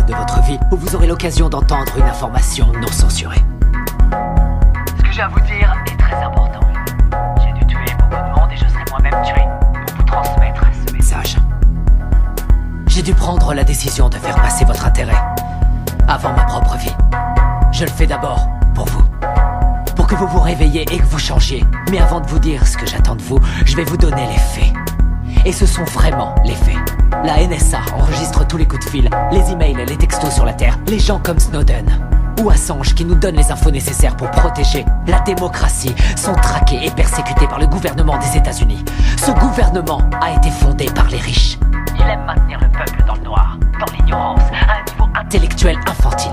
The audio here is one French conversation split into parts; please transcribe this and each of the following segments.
de votre vie où vous aurez l'occasion d'entendre une information non censurée. Ce que j'ai à vous dire est très important. J'ai dû tuer beaucoup de monde et je serai moi-même tué pour vous transmettre ce message. J'ai dû prendre la décision de faire passer votre intérêt avant ma propre vie. Je le fais d'abord pour vous. Pour que vous vous réveilliez et que vous changiez. Mais avant de vous dire ce que j'attends de vous, je vais vous donner les faits. Et ce sont vraiment les faits. La NSA enregistre tous les coups de fil, les emails, les textos sur la Terre, les gens comme Snowden ou Assange qui nous donnent les infos nécessaires pour protéger la démocratie sont traqués et persécutés par le gouvernement des États-Unis. Ce gouvernement a été fondé par les riches. Il aime maintenir le peuple dans le noir, dans l'ignorance, à un niveau intellectuel infantile.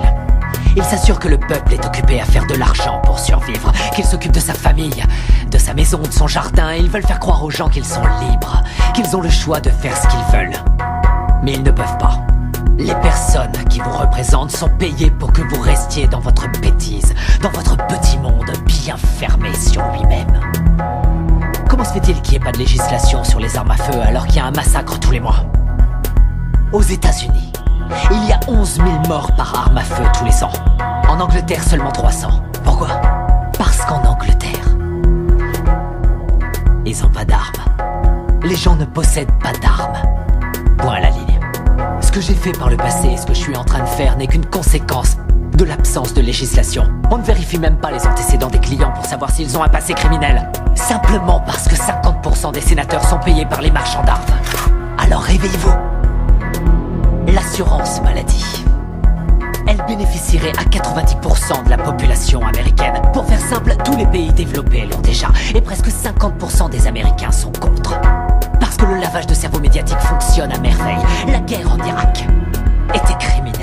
Il s'assure que le peuple est occupé à faire de l'argent pour survivre, qu'il s'occupe de sa famille, de sa maison, de son jardin. Ils veulent faire croire aux gens qu'ils sont libres, qu'ils ont le choix de faire ce qu'ils veulent. Mais ils ne peuvent pas. Les personnes qui vous représentent sont payées pour que vous restiez dans votre bêtise, dans votre petit monde bien fermé sur lui-même. Comment se fait-il qu'il n'y ait pas de législation sur les armes à feu alors qu'il y a un massacre tous les mois? Aux États-Unis, il y a 11 000 morts par arme à feu tous les ans. En Angleterre, seulement 300. Pourquoi? Parce qu'en Angleterre, ils n'ont pas d'armes. Les gens ne possèdent pas d'armes. Point à la ligne. Ce que j'ai fait par le passé et ce que je suis en train de faire n'est qu'une conséquence de l'absence de législation. On ne vérifie même pas les antécédents des clients pour savoir s'ils ont un passé criminel. Simplement parce que 50% des sénateurs sont payés par les marchands d'armes. Alors réveillez-vous. L'assurance maladie. Elle bénéficierait à 90% de la population américaine. Pour faire simple, tous les pays développés l'ont déjà. Et presque 50% des Américains sont contre. Parce que le lavage de cerveau médiatique fonctionne à merveille. La guerre en Irak était criminelle.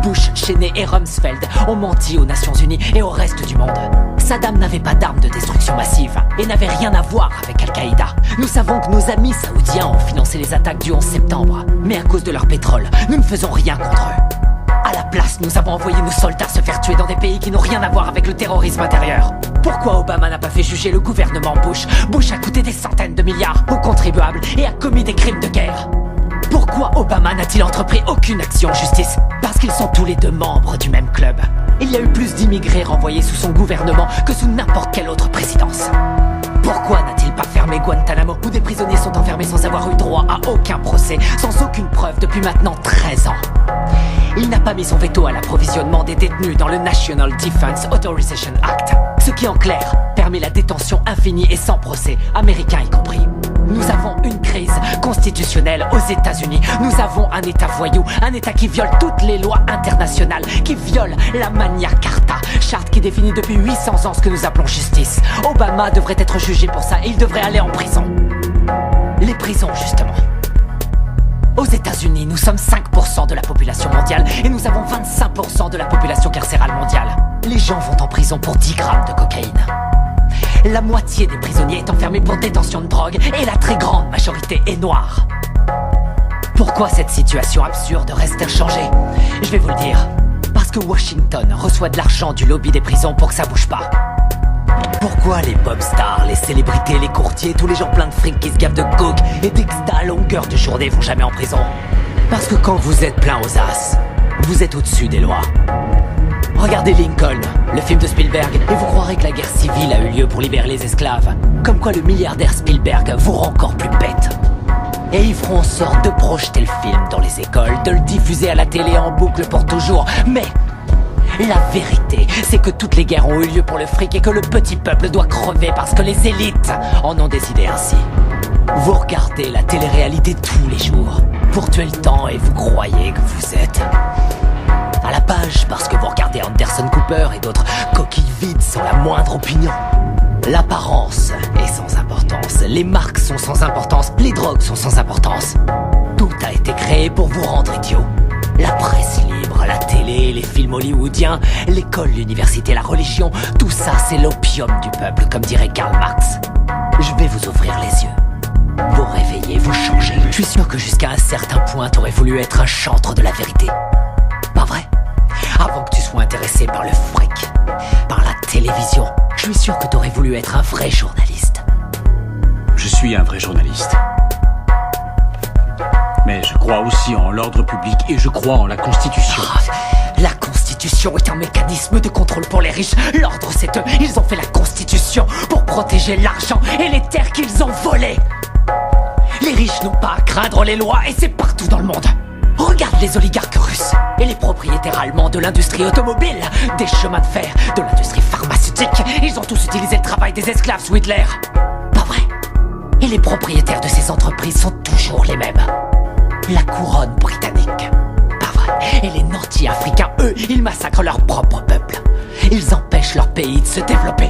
Bush, Cheney et Rumsfeld ont menti aux Nations Unies et au reste du monde. Saddam n'avait pas d'armes de destruction massive et n'avait rien à voir avec Al-Qaïda. Nous savons que nos amis saoudiens ont financé les attaques du 11 septembre. Mais à cause de leur pétrole, nous ne faisons rien contre eux. À la place, nous avons envoyé nos soldats se faire tuer dans des pays qui n'ont rien à voir avec le terrorisme intérieur. Pourquoi Obama n'a pas fait juger le gouvernement Bush? Bush a coûté des centaines de milliards aux contribuables et a commis des crimes de guerre. Pourquoi Obama n'a-t-il entrepris aucune action en justice? Parce qu'ils sont tous les deux membres du même club. Il y a eu plus d'immigrés renvoyés sous son gouvernement que sous n'importe quelle autre présidence. Pourquoi n'a-t-il pas fermé Guantanamo, où des prisonniers sont enfermés sans avoir eu droit à aucun procès, sans aucune preuve depuis maintenant 13 ans? Il n'a pas mis son veto à l'approvisionnement des détenus dans le National Defense Authorization Act, ce qui en clair permet la détention infinie et sans procès, américains y compris. Nous avons une crise constitutionnelle aux États-Unis. Nous avons un État voyou, un État qui viole toutes les lois internationales, qui viole la Magna Carta, charte qui définit depuis 800 ans ce que nous appelons justice. Obama devrait être jugé pour ça et il devrait aller en prison. Les prisons, justement. Aux États-Unis, nous sommes 5% de la population mondiale et nous avons 25% de la population carcérale mondiale. Les gens vont en prison pour 10 grammes de cocaïne. La moitié des prisonniers est enfermée pour détention de drogue et la très grande majorité est noire. Pourquoi cette situation absurde reste inchangée? Je vais vous le dire. Parce que Washington reçoit de l'argent du lobby des prisons pour que ça bouge pas. Pourquoi les pop stars, les célébrités, les courtiers, tous les gens pleins de fric qui se gavent de coke et d'exta à longueur de journée vont jamais en prison? Parce que quand vous êtes plein aux as, vous êtes au-dessus des lois. Regardez Lincoln, le film de Spielberg, et vous croirez que la guerre civile a eu lieu pour libérer les esclaves. Comme quoi le milliardaire Spielberg vous rend encore plus bête. Et ils feront en sorte de projeter le film dans les écoles, de le diffuser à la télé en boucle pour toujours. Mais la vérité, c'est que toutes les guerres ont eu lieu pour le fric et que le petit peuple doit crever parce que les élites en ont décidé ainsi. Vous regardez la télé-réalité tous les jours pour tuer le temps et vous croyez que vous êtes à la page parce que vous regardez Anderson Cooper et d'autres coquilles vides sans la moindre opinion. L'apparence est sans importance, les marques sont sans importance, les drogues sont sans importance. Tout a été créé pour vous rendre idiot. La presse libre, la télé, les films hollywoodiens, l'école, l'université, la religion, tout ça c'est l'opium du peuple, comme dirait Karl Marx. Je vais vous ouvrir les yeux, vous réveiller, vous changer. Je suis sûr que jusqu'à un certain point t'aurais voulu être un chantre de la vérité. Pas vrai? Avant que tu sois intéressé par le fric, par la télévision, je suis sûr que t'aurais voulu être un vrai journaliste. Je suis un vrai journaliste. Mais je crois aussi en l'ordre public et je crois en la Constitution. La Constitution est un mécanisme de contrôle pour les riches. L'ordre, c'est eux. Ils ont fait la Constitution pour protéger l'argent et les terres qu'ils ont volées. Les riches n'ont pas à craindre les lois et c'est partout dans le monde. Regarde les oligarques russes et les propriétaires allemands de l'industrie automobile, des chemins de fer, de l'industrie pharmaceutique. Ils ont tous utilisé le travail des esclaves sous Hitler. Pas vrai? Et les propriétaires de ces entreprises sont toujours les mêmes. La couronne britannique. Pas vrai? Et les nantis africains, eux, ils massacrent leur propre peuple. Ils empêchent leur pays de se développer.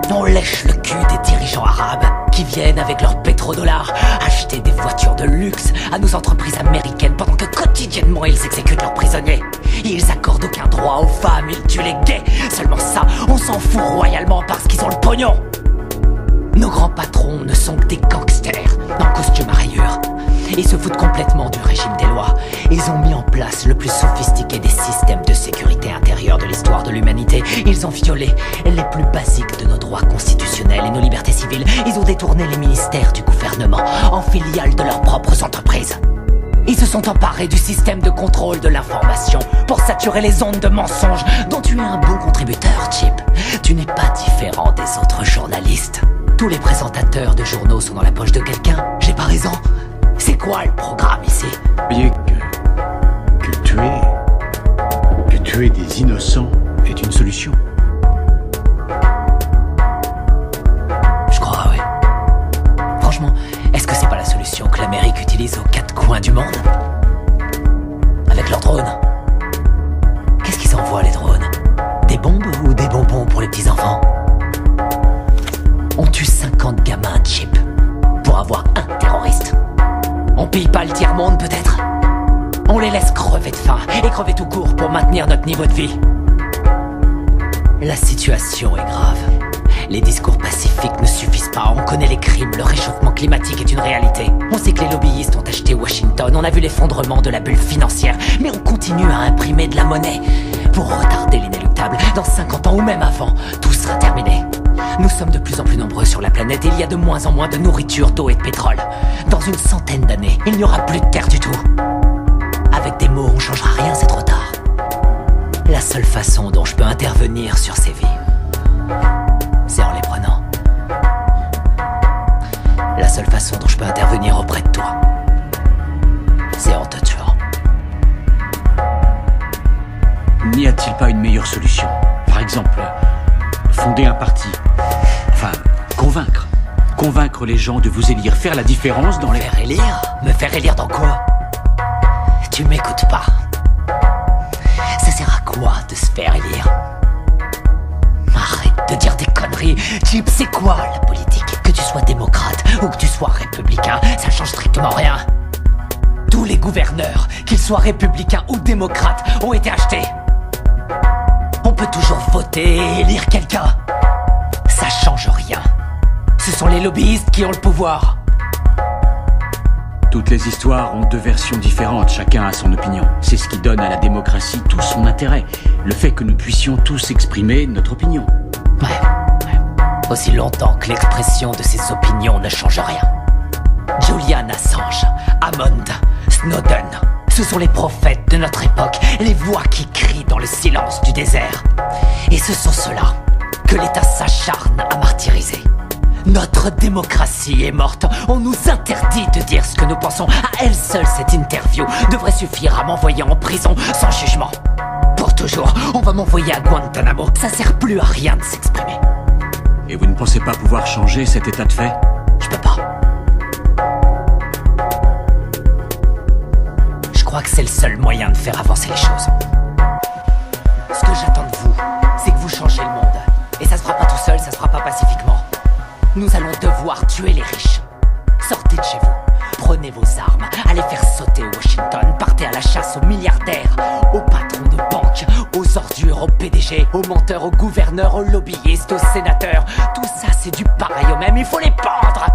On lèche le cul des dirigeants arabes qui viennent avec leurs pétrodollars acheter des voitures de luxe à nos entreprises américaines pendant que quotidiennement ils exécutent leurs prisonniers. Ils accordent aucun droit aux femmes, ils tuent les gays. Seulement ça, on s'en fout royalement parce qu'ils ont le pognon. Nos grands patrons ne sont que des gangsters en costume à rayures. Ils se foutent complètement du régime des lois. Ils ont mis en place le plus sophistiqué des systèmes de sécurité intérieure de l'histoire de l'humanité. Ils ont violé les plus basiques de nos droits constitutionnels et nos libertés civiles. Ils ont détourné les ministères du gouvernement en filiales de leurs propres entreprises. Ils se sont emparés du système de contrôle de l'information pour saturer les ondes de mensonges dont tu es un bon contributeur, Chip. Tu n'es pas différent des autres journalistes. Tous les présentateurs de journaux sont dans la poche de quelqu'un. J'ai pas raison. C'est quoi le programme ici? Voyez que tuer des innocents est une solution. Je crois, ouais. Franchement, est-ce que c'est pas la solution que l'Amérique utilise aux quatre coins du monde? Avec leurs drones. Qu'est-ce qu'ils envoient, les drones? Des bombes ou des bonbons pour les petits-enfants? On tue 50 gamins, Chip, pour avoir un terroriste. On pille pas le tiers-monde, peut-être? On les laisse crever de faim et crever tout court pour maintenir notre niveau de vie. La situation est grave. Les discours pacifiques ne suffisent pas. On connaît les crimes, le réchauffement climatique est une réalité. On sait que les lobbyistes ont acheté Washington, on a vu l'effondrement de la bulle financière. Mais on continue à imprimer de la monnaie pour retarder l'inéluctable. Dans 50 ans ou même avant, tout sera terminé. Nous sommes de plus en plus nombreux sur la planète et il y a de moins en moins de nourriture, d'eau et de pétrole. Dans une centaine d'années, il n'y aura plus de terre du tout. Avec des mots, on changera rien, c'est trop tard. La seule façon dont je peux intervenir sur ces vies, c'est en les prenant. La seule façon dont je peux intervenir auprès de toi, c'est en te tuant. N'y a-t-il pas une meilleure solution? Par exemple, fonder un parti. Enfin, convaincre les gens de vous élire, faire la différence dans les... Faire élire? Me faire élire dans quoi? Tu m'écoutes pas. Ça sert à quoi de se faire élire? Arrête de dire des conneries. Chip, c'est quoi la politique? Que tu sois démocrate ou que tu sois républicain, ça change strictement rien. Tous les gouverneurs, qu'ils soient républicains ou démocrates, ont été achetés. On peut toujours voter et élire quelqu'un. Ça change rien. Ce sont les lobbyistes qui ont le pouvoir. Toutes les histoires ont deux versions différentes, chacun a son opinion. C'est ce qui donne à la démocratie tout son intérêt. Le fait que nous puissions tous exprimer notre opinion. Ouais. Aussi longtemps que l'expression de ces opinions ne change rien. Julian Assange, Hammond, Snowden, ce sont les prophètes de notre époque, les voix qui crient dans le silence du désert. Et ce sont ceux-là que l'État s'acharne à martyriser. Notre démocratie est morte. On nous interdit de dire ce que nous pensons. À elle seule, cette interview devrait suffire à m'envoyer en prison sans jugement. Pour toujours, on va m'envoyer à Guantanamo. Ça sert plus à rien de s'exprimer. Et vous ne pensez pas pouvoir changer cet état de fait? Je peux pas. Je crois que c'est le seul moyen de faire avancer les choses. Ce que j'attends de vous, c'est que vous changez le monde. Et ça se fera pas tout seul, ça se fera pas pacifiquement. Nous allons devoir tuer les riches. Sortez de chez vous, prenez vos armes, allez faire sauter Washington, partez à la chasse aux milliardaires, aux patrons de banques, aux ordures, aux PDG, aux menteurs, aux gouverneurs, aux lobbyistes, aux sénateurs. Tout ça c'est du pareil au même, il faut les pendre.